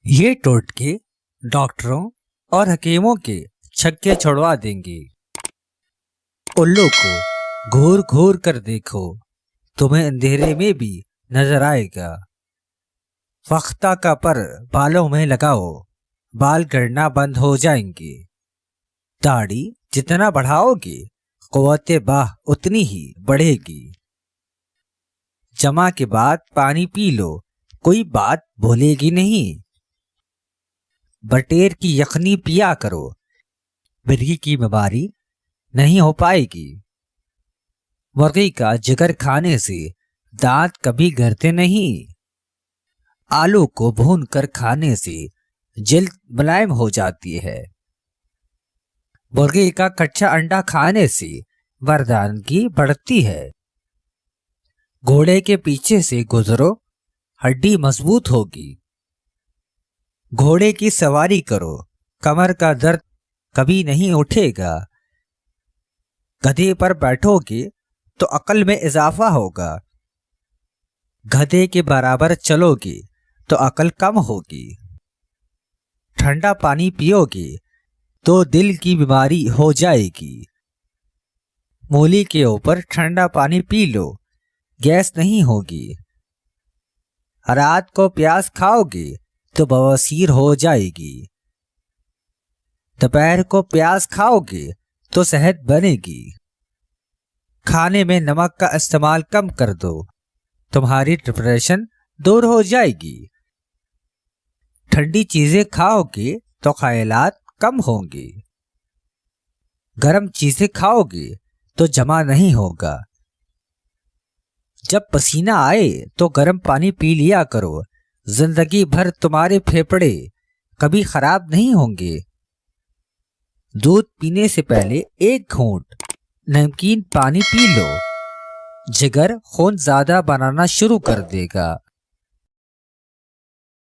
یہ ٹوٹکے ڈاکٹروں اور حکیموں کے چھکے چھڑوا دیں گے۔ الو کو گھور گھور کر دیکھو، تمہیں اندھیرے میں بھی نظر آئے گا۔ فختہ کا پر بالوں میں لگاؤ، بال گڑنا بند ہو جائیں گے۔ داڑھی جتنا بڑھاؤ گے قوت باہ اتنی ہی بڑھے گی۔ جمع کے بعد پانی پی لو، کوئی بات بھولے گی نہیں۔ بٹیر کی یخنی پیا کرو، مرغی کی بیماری نہیں ہو پائے گی۔ مرغی کا جگر کھانے سے دانت کبھی گرتے نہیں۔ آلو کو بھون کر کھانے سے جلد ملائم ہو جاتی ہے۔ مرغی کا کچا انڈا کھانے سے مردانگی بڑھتی ہے۔ گھوڑے کے پیچھے سے گزرو، ہڈی مضبوط ہوگی۔ گھوڑے کی سواری کرو، کمر کا درد کبھی نہیں اٹھے گا۔ گدھے پر بیٹھو گے تو عقل میں اضافہ ہوگا۔ گدھے کے برابر چلو گے تو عقل کم ہوگی۔ ٹھنڈا پانی پیو گے تو دل کی بیماری ہو جائے گی۔ مولی کے اوپر ٹھنڈا پانی پی لو، گیس نہیں ہوگی۔ رات کو پیاز کھاؤ گے تو بواسیر ہو جائے گی۔ دوپہر کو پیاز کھاؤ گے تو صحت بنے گی۔ کھانے میں نمک کا استعمال کم کر دو، تمہاری ڈپریشن دور ہو جائے گی۔ ٹھنڈی چیزیں کھاؤ گے تو خیالات کم ہوں گے۔ گرم چیزیں کھاؤ گے تو جمع نہیں ہوگا۔ جب پسینہ آئے تو گرم پانی پی لیا کرو، زندگی بھر تمہارے پھیپھڑے کبھی خراب نہیں ہوں گے۔ دودھ پینے سے پہلے ایک گھونٹ نمکین پانی پی لو، جگر خون زیادہ بنانا شروع کر دے گا۔